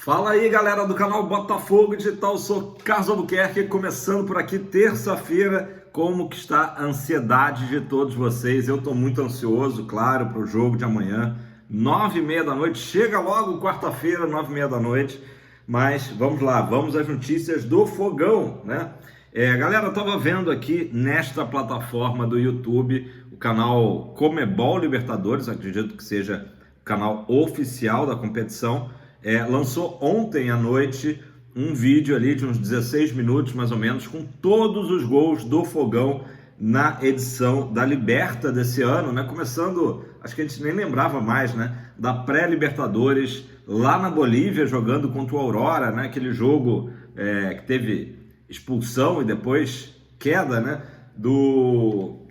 Fala aí, galera do canal Botafogo Digital, sou Carlos Albuquerque, começando por aqui terça-feira. Como que está a ansiedade de todos vocês? Eu estou muito ansioso, claro, para o jogo de amanhã, 9h30 da noite. Chega logo quarta-feira, 9h30 da noite. Mas vamos lá, vamos às notícias do Fogão, né? Galera, eu estava vendo aqui nesta plataforma do YouTube o canal Comebol Libertadores, acredito que seja o canal oficial da competição. Lançou ontem à noite um vídeo ali de uns 16 minutos mais ou menos com todos os gols do Fogão na edição da Liberta desse ano, né? Começando, acho que a gente nem lembrava mais, né? Da pré-Libertadores lá na Bolívia, jogando contra o Aurora, né? Aquele jogo que teve expulsão e depois queda, né? Do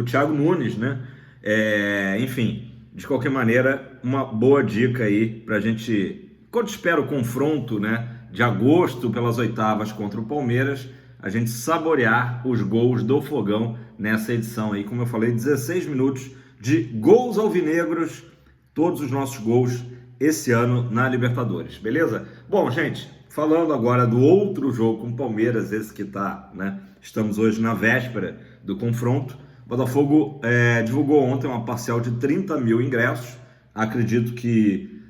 Thiago Nunes, né? Enfim, de qualquer maneira, uma boa dica aí pra gente, quando espera o confronto, né, de agosto pelas oitavas contra o Palmeiras, a gente saborear os gols do Fogão nessa edição aí, como eu falei, 16 minutos de gols alvinegros, todos os nossos gols esse ano na Libertadores, beleza? Bom, gente, falando agora do outro jogo com o Palmeiras, esse que tá, né, estamos hoje na véspera do confronto. O Botafogo divulgou ontem uma parcial de 30 mil ingressos. Acredito que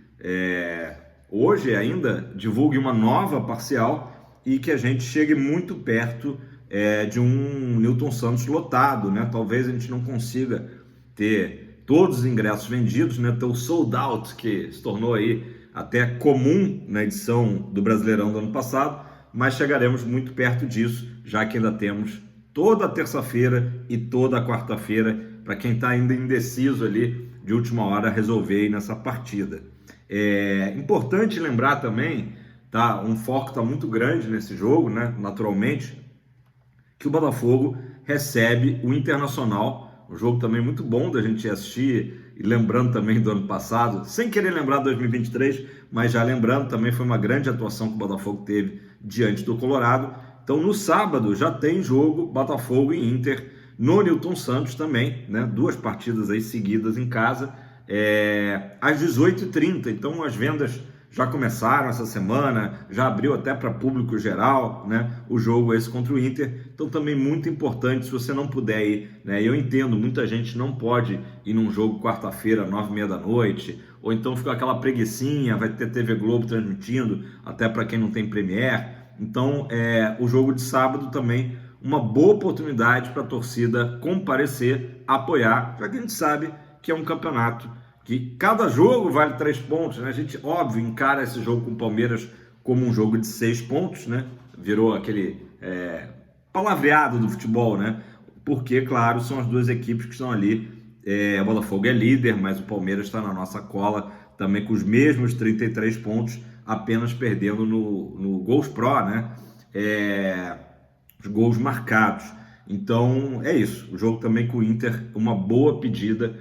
hoje ainda divulgue uma nova parcial e que a gente chegue muito perto de um Newton Santos lotado, né? Talvez a gente não consiga ter todos os ingressos vendidos, né? Ter o sold out, que se tornou aí até comum na edição do Brasileirão do ano passado, mas chegaremos muito perto disso, já que ainda temos toda a terça-feira e toda a quarta-feira para quem está ainda indeciso ali de última hora resolver ir nessa partida. É importante lembrar também, tá? Um foco está muito grande nesse jogo, né? Naturalmente, que o Botafogo recebe o Internacional, um jogo também muito bom da gente assistir, e lembrando também do ano passado, sem querer lembrar 2023, mas já lembrando, também foi uma grande atuação que o Botafogo teve diante do Colorado. Então, no sábado já tem jogo Botafogo e Inter no Newton Santos também, né? Duas partidas aí seguidas em casa, às 18h30. Então, as vendas já começaram essa semana, já abriu até para público geral, né? O jogo esse contra o Inter. Então, também muito importante, se você não puder ir, né? Eu entendo, muita gente não pode ir num jogo quarta-feira, 9h30 da noite, ou então fica aquela preguicinha, vai ter TV Globo transmitindo, até para quem não tem Premiere. Então, o jogo de sábado também, uma boa oportunidade para a torcida comparecer, apoiar, já que a gente sabe que é um campeonato que cada jogo vale 3 pontos, né? A gente, óbvio, encara esse jogo com o Palmeiras como um jogo de 6 pontos, né? Virou aquele palavreado do futebol, né? Porque, claro, são as duas equipes que estão ali. O Botafogo é líder, mas o Palmeiras está na nossa cola, também com os mesmos 33 pontos, apenas perdendo no Gols Pro, né? Os gols marcados. Então é isso, o jogo também com o Inter, uma boa pedida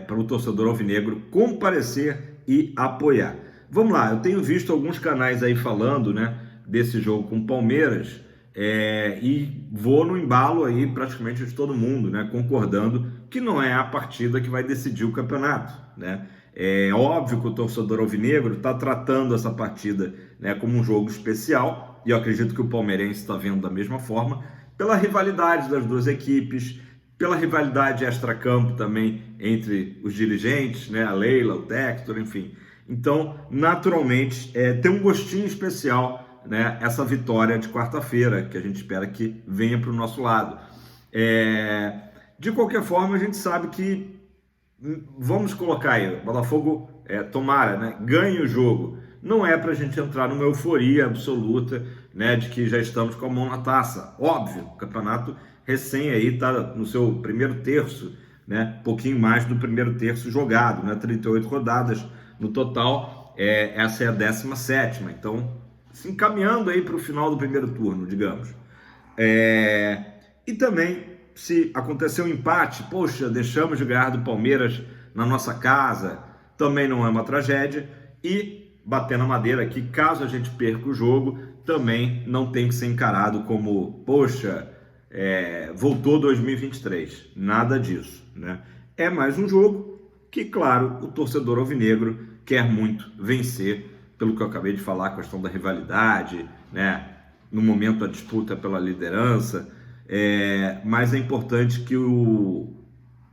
para o torcedor alvinegro comparecer e apoiar. Vamos lá, eu tenho visto alguns canais aí falando, né, desse jogo com o Palmeiras, e vou no embalo aí praticamente de todo mundo, né, concordando que não é a partida que vai decidir o campeonato, né? É óbvio que o torcedor alvinegro está tratando essa partida, né, como um jogo especial, e eu acredito que o palmeirense está vendo da mesma forma, pela rivalidade das duas equipes, pela rivalidade extracampo também entre os dirigentes, né, a Leila, o Tector, enfim. Então, naturalmente, tem um gostinho especial, né, essa vitória de quarta-feira, que a gente espera que venha para o nosso lado. De qualquer forma, a gente sabe que vamos colocar aí, o Botafogo tomara, né, ganhe o jogo. Não é para a gente entrar numa euforia absoluta, né, de que já estamos com a mão na taça. Óbvio, o campeonato recém aí está no seu primeiro terço, né, pouquinho mais do primeiro terço jogado, né, 38 rodadas no total, essa é a 17ª. Então, se encaminhando aí para o final do primeiro turno, digamos. E também, se acontecer um empate, poxa, deixamos de ganhar do Palmeiras na nossa casa, também não é uma tragédia. E, bater na madeira aqui, caso a gente perca o jogo, também não tem que ser encarado como, poxa, voltou 2023. Nada disso, né? É mais um jogo que, claro, o torcedor alvinegro quer muito vencer pelo que eu acabei de falar, a questão da rivalidade, né? No momento a disputa pela liderança, mas é importante que eu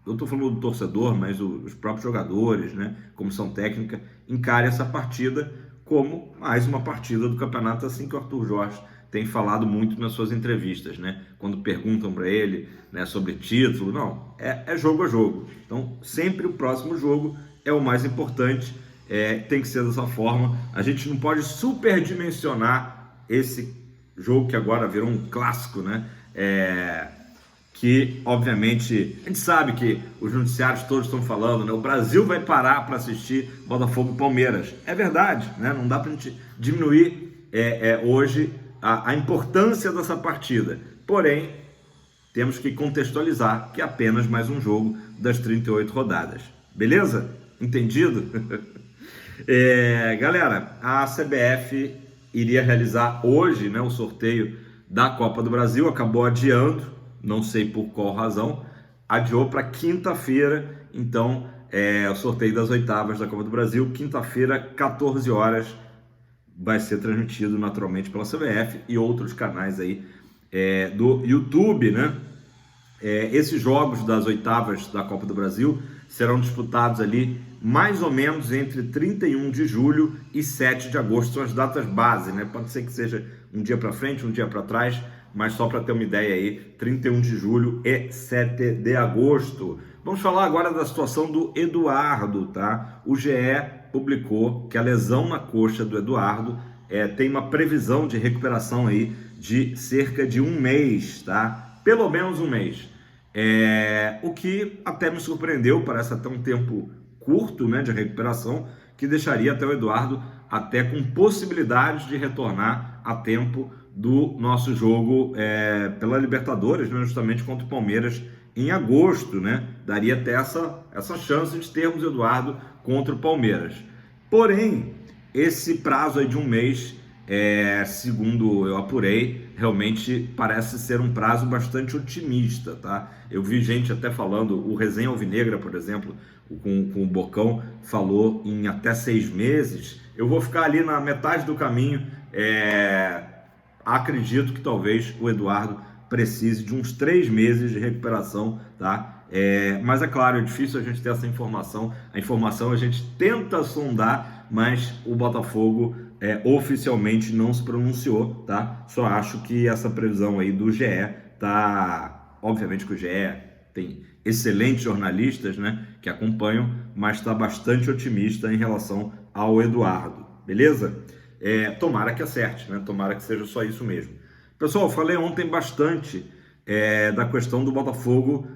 estou falando do torcedor, mas os próprios jogadores, né, comissão técnica, encare essa partida como mais uma partida do campeonato, assim que o Arthur Jorge tem falado muito nas suas entrevistas, né? Quando perguntam para ele, né, sobre título, não, é jogo a jogo. Então, sempre o próximo jogo é o mais importante, tem que ser dessa forma. A gente não pode superdimensionar esse jogo que agora virou um clássico, né? Que, obviamente, a gente sabe que os noticiários todos estão falando, né? O Brasil vai parar para assistir Botafogo e Palmeiras. É verdade, né? Não dá para a gente diminuir hoje a importância dessa partida. Porém, temos que contextualizar que é apenas mais um jogo das 38 rodadas. Beleza? Entendido? Galera, a CBF iria realizar hoje, né, o sorteio da Copa do Brasil, acabou adiando, não sei por qual razão, adiou para quinta-feira. Então, o sorteio das oitavas da Copa do Brasil, quinta-feira, 14 horas, vai ser transmitido naturalmente pela CBF e outros canais aí do YouTube, né? Esses jogos das oitavas da Copa do Brasil serão disputados ali mais ou menos entre 31 de julho e 7 de agosto, são as datas base, né? Pode ser que seja um dia para frente, um dia para trás, mas só para ter uma ideia aí, 31 de julho e 7 de agosto. Vamos falar agora da situação do Eduardo, tá? O GE publicou que a lesão na coxa do Eduardo tem uma previsão de recuperação aí de cerca de um mês, tá? Pelo menos um mês. O que até me surpreendeu, parece até um tempo curto, né, de recuperação, que deixaria até o Eduardo até com possibilidades de retornar a tempo do nosso jogo pela Libertadores, né, justamente contra o Palmeiras em agosto, né? Daria até essa chance de termos o Eduardo contra o Palmeiras. Porém, esse prazo aí de um mês, segundo eu apurei, realmente parece ser um prazo bastante otimista, tá? Eu vi gente até falando, o Resenha Alvinegra, por exemplo, com o Bocão, falou em até 6 meses. Eu vou ficar ali na metade do caminho. Acredito que talvez o Eduardo precise de uns 3 meses de recuperação, tá? Mas é claro, é difícil a gente ter essa informação. A informação a gente tenta sondar, mas o Botafogo oficialmente não se pronunciou, tá? Só acho que essa previsão aí do GE tá... Obviamente que o GE tem excelentes jornalistas, né, que acompanham, mas está bastante otimista em relação ao Eduardo, beleza? Tomara que acerte, né? Tomara que seja só isso mesmo. Pessoal, eu falei ontem bastante da questão do Botafogo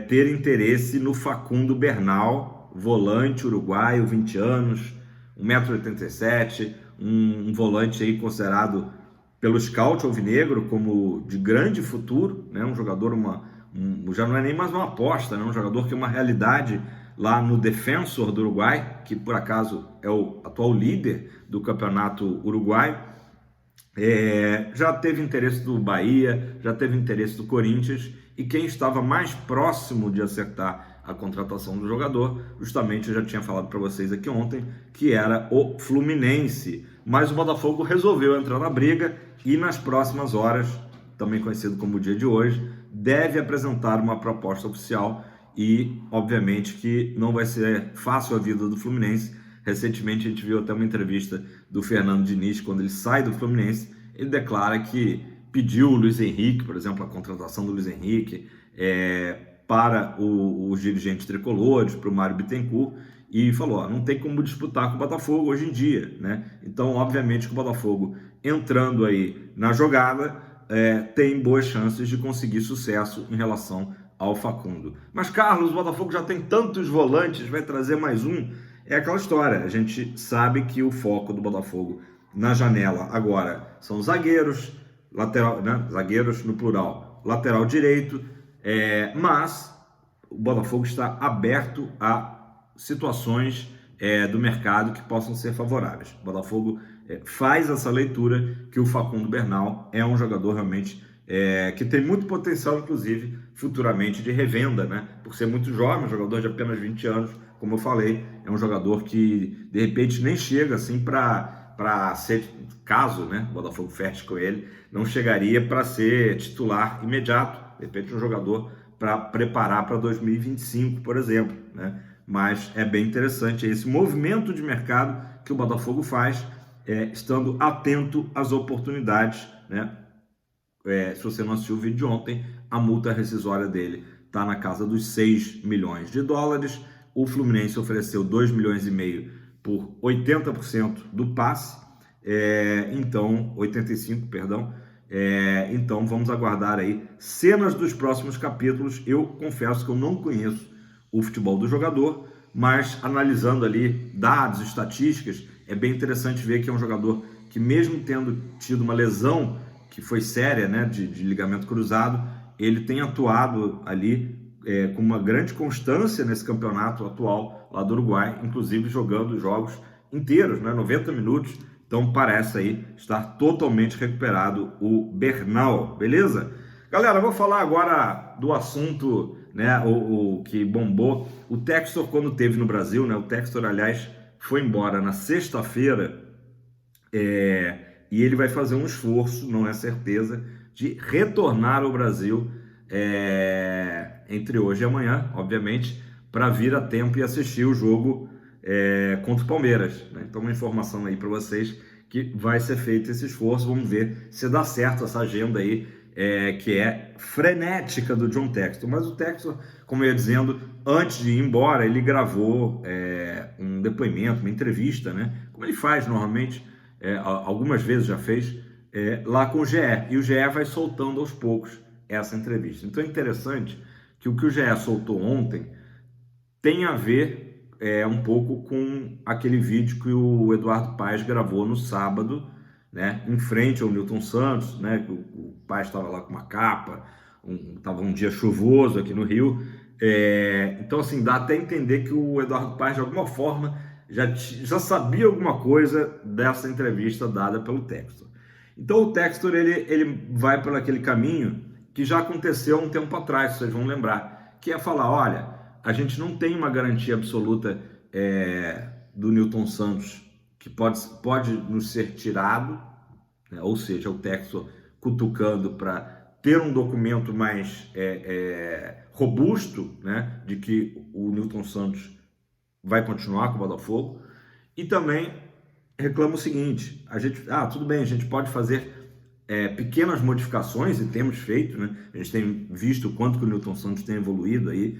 ter interesse no Facundo Bernal, volante uruguaio, 20 anos, 1,87 m, um volante aí considerado pelo scout alvinegro como de grande futuro, né? Um jogador, já não é nem mais uma aposta, né? Um jogador que é uma realidade lá no Defensor do Uruguai, que por acaso é o atual líder do campeonato uruguaio. Já teve interesse do Bahia, já teve interesse do Corinthians, e quem estava mais próximo de acertar a contratação do jogador, justamente eu já tinha falado para vocês aqui ontem, que era o Fluminense. Mas o Botafogo resolveu entrar na briga e nas próximas horas, também conhecido como o dia de hoje, deve apresentar uma proposta oficial. E obviamente que não vai ser fácil a vida do Fluminense. Recentemente a gente viu até uma entrevista do Fernando Diniz, quando ele sai do Fluminense, ele declara que pediu o Luiz Henrique, por exemplo, a contratação do Luiz Henrique para os dirigentes tricolores, para o Mário Bittencourt, e falou, não tem como disputar com o Botafogo hoje em dia, né? Então, obviamente que o Botafogo, entrando aí na jogada, tem boas chances de conseguir sucesso em relação ao Facundo. Mas, Carlos, o Botafogo já tem tantos volantes, vai trazer mais um? É aquela história, a gente sabe que o foco do Botafogo na janela agora são zagueiros, lateral, né? Zagueiros no plural, lateral direito, mas o Botafogo está aberto a situações do mercado que possam ser favoráveis. O Botafogo faz essa leitura que o Facundo Bernal é um jogador realmente que tem muito potencial, inclusive, futuramente de revenda, né? Por ser muito jovem, um jogador de apenas 20 anos, como eu falei, é um jogador que, de repente, nem chega assim para para ser, caso, né, o Botafogo feche com ele, não chegaria para ser titular imediato, de repente um jogador para preparar para 2025, por exemplo, né? Mas é bem interessante esse movimento de mercado que o Botafogo faz, estando atento às oportunidades, né? Se você não assistiu o vídeo de ontem, a multa rescisória dele está na casa dos 6 milhões de dólares. O Fluminense ofereceu 2 milhões e meio por 80% do passe, então 85, perdão. Então vamos aguardar aí cenas dos próximos capítulos. Eu confesso que eu não conheço o futebol do jogador, mas analisando ali dados, estatísticas, é bem interessante ver que é um jogador que, mesmo tendo tido uma lesão que foi séria, né, de ligamento cruzado, ele tem atuado ali com uma grande constância nesse campeonato atual lá do Uruguai, inclusive jogando jogos inteiros, né, 90 minutos. Então parece aí estar totalmente recuperado o Bernal, beleza? Galera, eu vou falar agora do assunto, né, o que bombou. O Textor, quando esteve no Brasil, né, o Textor, aliás, foi embora na sexta-feira, e ele vai fazer um esforço, não é certeza, de retornar ao Brasil entre hoje e amanhã, obviamente, para vir a tempo e assistir o jogo contra o Palmeiras, né? Então, uma informação aí para vocês que vai ser feito esse esforço. Vamos ver se dá certo essa agenda aí, que é frenética do John Textor. Mas o Textor, como eu ia dizendo, antes de ir embora, ele gravou um depoimento, uma entrevista, né? Como ele faz normalmente, algumas vezes já fez, lá com o GE. E o GE vai soltando aos poucos essa entrevista. Então é interessante que o GE soltou ontem tem a ver um pouco com aquele vídeo que o Eduardo Paes gravou no sábado, né, em frente ao Newton Santos, né, que o Paes estava lá com uma capa, estava um dia chuvoso aqui no Rio, então assim, dá até entender que o Eduardo Paes, de alguma forma, já sabia alguma coisa dessa entrevista dada pelo Textor. Então o Textor, ele vai por aquele caminho que já aconteceu um tempo atrás, vocês vão lembrar, que é falar, olha, a gente não tem uma garantia absoluta do Newton Santos que pode nos ser tirado, né? Ou seja, o Textor cutucando para ter um documento mais robusto, né? De que o Newton Santos vai continuar com o Botafogo. E também reclama o seguinte, tudo bem, a gente pode fazer pequenas modificações, e temos feito, né? A gente tem visto o quanto que o Newton Santos tem evoluído aí,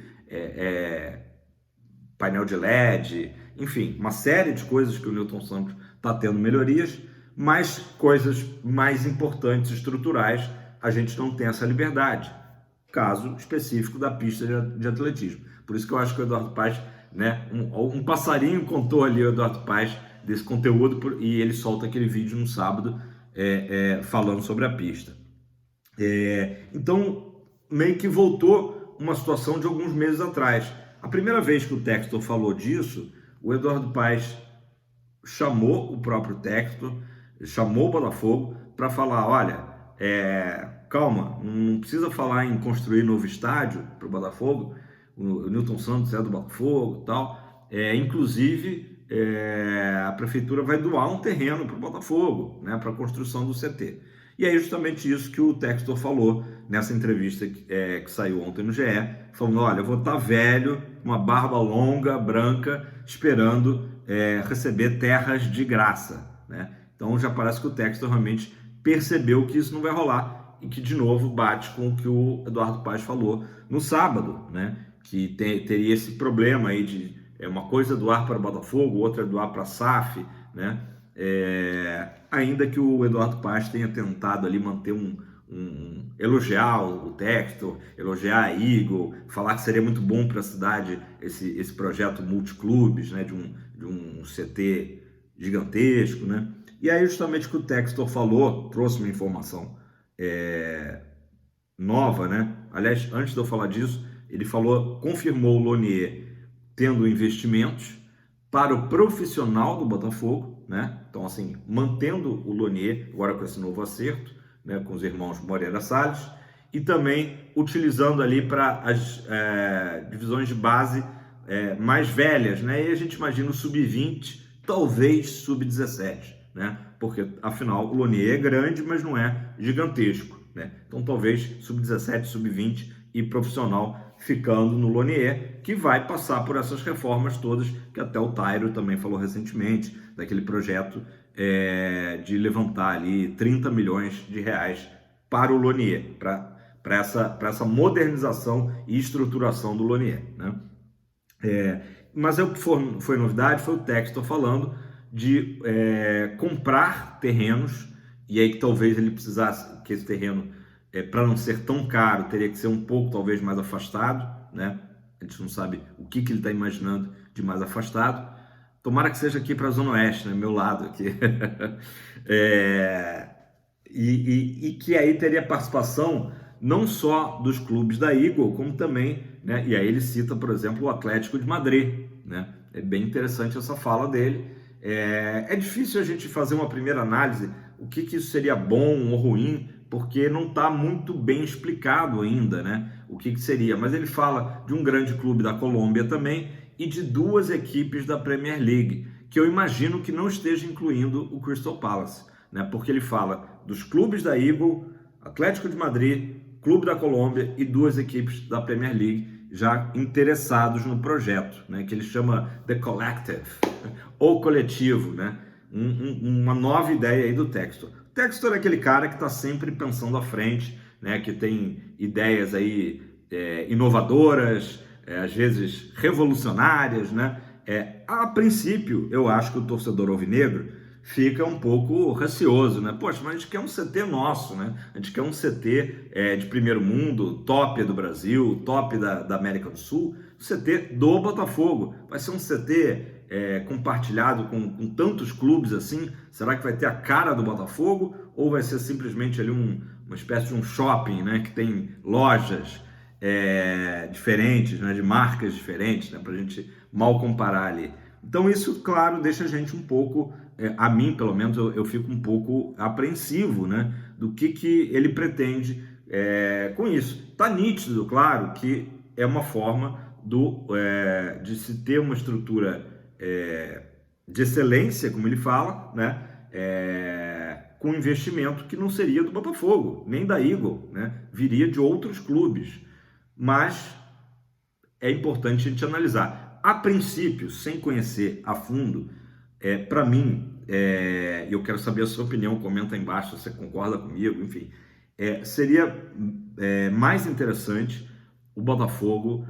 painel de LED, enfim, uma série de coisas que o Newton Santos está tendo melhorias, mas coisas mais importantes, estruturais, a gente não tem essa liberdade. Caso específico da pista de atletismo. Por isso que eu acho que o Eduardo Paes, né, um passarinho contou ali o Eduardo Paes desse conteúdo, e ele solta aquele vídeo no sábado falando sobre a pista. Então, meio que voltou uma situação de alguns meses atrás. A primeira vez que o Textor falou disso, o Eduardo Paes chamou o próprio Textor, chamou o Botafogo para falar, olha, calma, não precisa falar em construir novo estádio para o Botafogo, o Newton Santos é do Botafogo e tal, inclusive a prefeitura vai doar um terreno para o Botafogo, né, para a construção do CT. E é justamente isso que o Textor falou nessa entrevista que saiu ontem no GE, falando, olha, eu vou estar velho, uma barba longa, branca, esperando receber terras de graça, né? Então já parece que o Textor realmente percebeu que isso não vai rolar, e que de novo bate com o que o Eduardo Paes falou no sábado, né? Que teria esse problema aí de uma coisa doar para o Botafogo, outra doar para a SAF, né? Ainda que o Eduardo Paes tenha tentado ali manter elogiar o Textor, elogiar a Eagle, falar que seria muito bom para a cidade esse projeto multiclubes, né, de um CT gigantesco, né? E aí justamente o que o Textor falou, trouxe uma informação nova, né? Aliás, antes de eu falar disso, ele confirmou o Lonier tendo investimentos para o profissional do Botafogo, né? Então, assim, mantendo o Lonier, agora com esse novo acerto, né, com os irmãos Moreira Salles, e também utilizando ali para as divisões de base mais velhas, né? E a gente imagina o sub-20, talvez sub-17, né? Porque afinal o Lonier é grande, mas não é gigantesco, né? Então talvez sub-17, sub-20 e profissional ficando no Lonier, que vai passar por essas reformas todas que até o Tairo também falou recentemente, daquele projeto de levantar ali 30 milhões de reais para o Lonier, para essa modernização e estruturação do Lonier, né? Mas o que foi novidade foi o Textor falando de comprar terrenos, e aí que talvez ele precisasse que esse terreno, para não ser tão caro, teria que ser um pouco talvez mais afastado, né? A gente não sabe o que ele está imaginando de mais afastado. Tomara que seja aqui para a Zona Oeste, né? Meu lado aqui. E que aí teria participação não só dos clubes da Eagle, como também, né? E aí ele cita, por exemplo, o Atlético de Madrid, né? É bem interessante essa fala dele. É difícil a gente fazer uma primeira análise, o que isso seria bom ou ruim, porque não está muito bem explicado ainda, né? O que seria. Mas ele fala de um grande clube da Colômbia também e de duas equipes da Premier League, que eu imagino que não esteja incluindo o Crystal Palace, né? Porque ele fala dos clubes da Eagle, Atlético de Madrid, Clube da Colômbia e duas equipes da Premier League já interessados no projeto, né? Que ele chama The Collective, ou coletivo, né? Uma nova ideia aí do Textor. O Textor é aquele cara que está sempre pensando à frente, né? Que tem ideias aí inovadoras, às vezes revolucionárias, né? A princípio, eu acho que o torcedor alvinegro fica um pouco receoso, né? Poxa, mas a gente quer um CT nosso, né? A gente quer um CT de primeiro mundo, top do Brasil, top da América do Sul, CT do Botafogo. Vai ser um CT compartilhado com tantos clubes assim? Será que vai ter a cara do Botafogo? Ou vai ser simplesmente ali uma espécie de um shopping, né? Que tem lojas diferentes, né? De marcas diferentes, né? Para a gente mal comparar ali. Então isso, claro, deixa a gente um pouco, a mim pelo menos, eu fico um pouco apreensivo, né, do que ele pretende com isso. Está nítido, claro, que é uma forma de se ter uma estrutura de excelência, como ele fala, né, com investimento que não seria do Botafogo, nem da Eagle, né, viria de outros clubes. Mas é importante a gente analisar. A princípio, sem conhecer a fundo, para mim, eu quero saber a sua opinião, comenta aí embaixo se você concorda comigo, enfim, seria mais interessante o Botafogo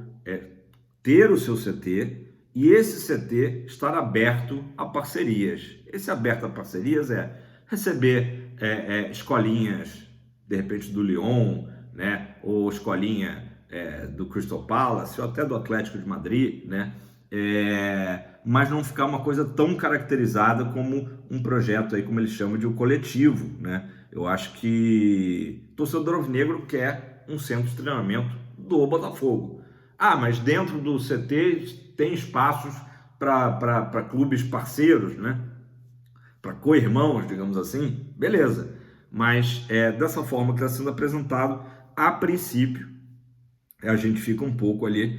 ter o seu CT e esse CT estar aberto a parcerias. Esse aberto a parcerias é receber escolinhas, de repente, do Lyon, né, ou escolinha do Crystal Palace ou até do Atlético de Madrid, né? Mas não ficar uma coisa tão caracterizada como um projeto aí, como eles chamam de um coletivo, né? Eu acho que o torcedor alvinegro quer um centro de treinamento do Botafogo. Mas dentro do CT tem espaços para clubes parceiros, né? Para co-irmãos, digamos assim, beleza. Mas dessa forma que está sendo apresentado, a princípio, a gente fica um pouco ali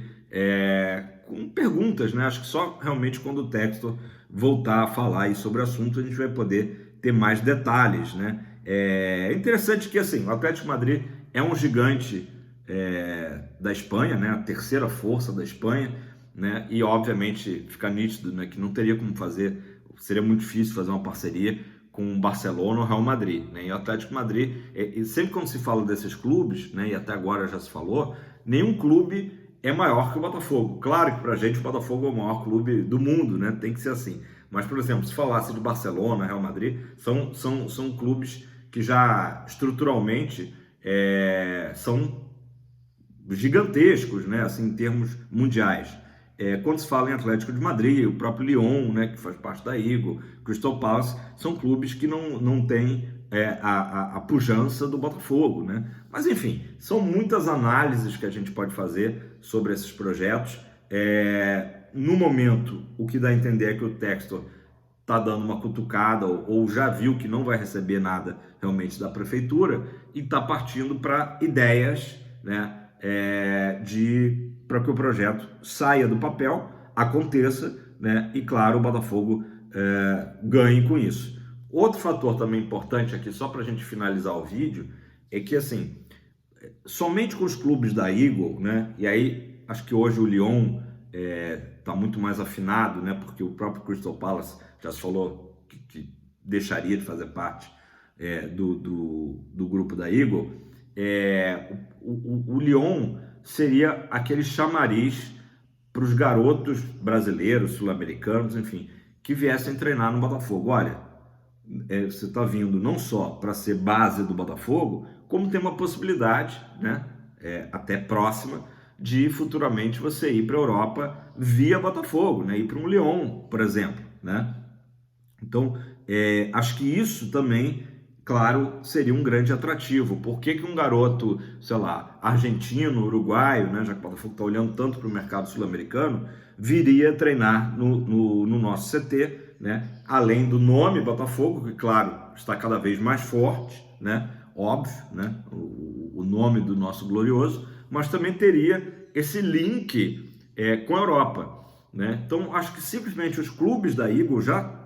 com perguntas, né? Acho que só realmente quando o Textor voltar a falar aí sobre o assunto a gente vai poder ter mais detalhes, né? É interessante que assim, o Atlético de Madrid é um gigante da Espanha, né? A terceira força da Espanha, né? E obviamente fica nítido, né, que não teria como fazer, seria muito difícil fazer uma parceria com o Barcelona ou Real Madrid, né? E o Atlético de Madrid, sempre quando se fala desses clubes, né, e até agora já se falou, nenhum clube é maior que o Botafogo. Claro que pra gente o Botafogo é o maior clube do mundo, né? Tem que ser assim. Mas, por exemplo, se falasse de Barcelona, Real Madrid, são clubes que já estruturalmente são gigantescos, né? Assim, em termos mundiais. Quando se fala em Atlético de Madrid, o próprio Lyon, né, que faz parte da Eagle, Crystal Palace, são clubes que não têm a pujança do Botafogo, né? Mas enfim, são muitas análises que a gente pode fazer sobre esses projetos. No momento, o que dá a entender é que o Textor está dando uma cutucada ou já viu que não vai receber nada realmente da prefeitura e está partindo para ideias, né, para que o projeto saia do papel, aconteça, né, e claro, o Botafogo ganhe com isso. Outro fator também importante aqui, só para a gente finalizar o vídeo, é que assim, somente com os clubes da Eagle, né? E aí acho que hoje o Lyon está muito mais afinado, né? Porque o próprio Crystal Palace já se falou que deixaria de fazer parte do grupo da Eagle. O Lyon seria aquele chamariz para os garotos brasileiros, sul-americanos, enfim, que viessem treinar no Botafogo. Olha, você está vindo não só para ser base do Botafogo, como tem uma possibilidade, né, até próxima, de futuramente você ir para a Europa via Botafogo, né, ir para um Lyon, por exemplo, né? Então, acho que isso também, claro, seria um grande atrativo. Por que um garoto, sei lá, argentino, uruguaio, né, já que o Botafogo está olhando tanto para o mercado sul-americano, viria treinar no nosso CT, né? Além do nome Botafogo, que, claro, está cada vez mais forte, né? Óbvio, né? O nome do nosso glorioso, mas também teria esse link com a Europa, né? Então, acho que simplesmente os clubes da Eagle já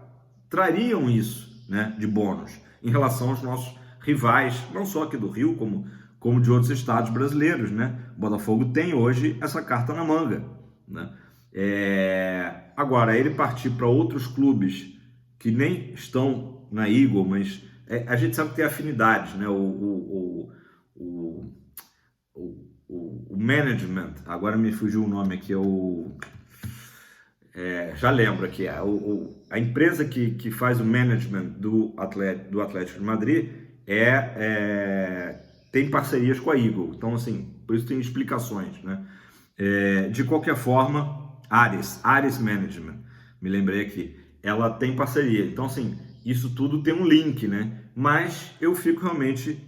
trariam isso, né, de bônus em relação aos nossos rivais, não só aqui do Rio, como de outros estados brasileiros, né? O Botafogo tem hoje essa carta na manga, né? Agora, ele partir para outros clubes que nem estão na Eagle, mas a gente sabe que tem afinidades, né? O management, agora me fugiu o nome aqui, já lembro aqui, a empresa que faz o management do Atlético de Madrid tem parcerias com a Eagle, então assim, por isso tem explicações, né? De qualquer forma, Ares Management, me lembrei aqui, ela tem parceria, então assim, isso tudo tem um link, né? Mas eu fico realmente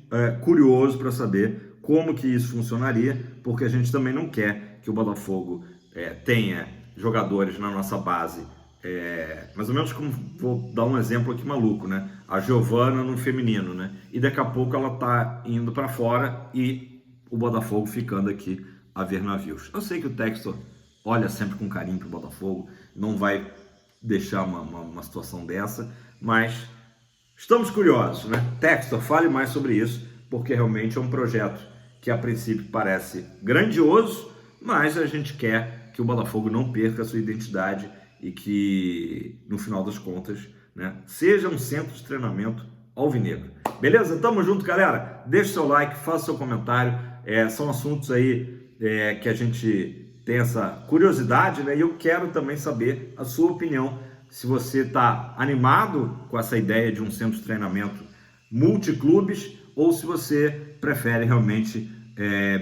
curioso para saber como que isso funcionaria, porque a gente também não quer que o Botafogo tenha jogadores na nossa base, mais ou menos como, vou dar um exemplo aqui maluco, né? A Giovana no feminino, né? E daqui a pouco ela tá indo para fora e o Botafogo ficando aqui a ver navios. Eu sei que o Textor olha sempre com carinho pro Botafogo, não vai deixar uma situação dessa, mas estamos curiosos, né? Textor, fale mais sobre isso, porque realmente é um projeto que a princípio parece grandioso, mas a gente quer que o Botafogo não perca a sua identidade e que, no final das contas, né, seja um centro de treinamento alvinegro. Beleza? Tamo junto, galera. Deixe seu like, faça seu comentário. São assuntos aí que a gente tem essa curiosidade, né? E eu quero também saber a sua opinião. Se você está animado com essa ideia de um centro de treinamento multiclubes ou se você prefere realmente,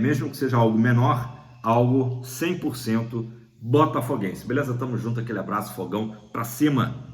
mesmo que seja algo menor, algo 100% botafoguense. Beleza? Tamo junto, aquele abraço, fogão pra cima!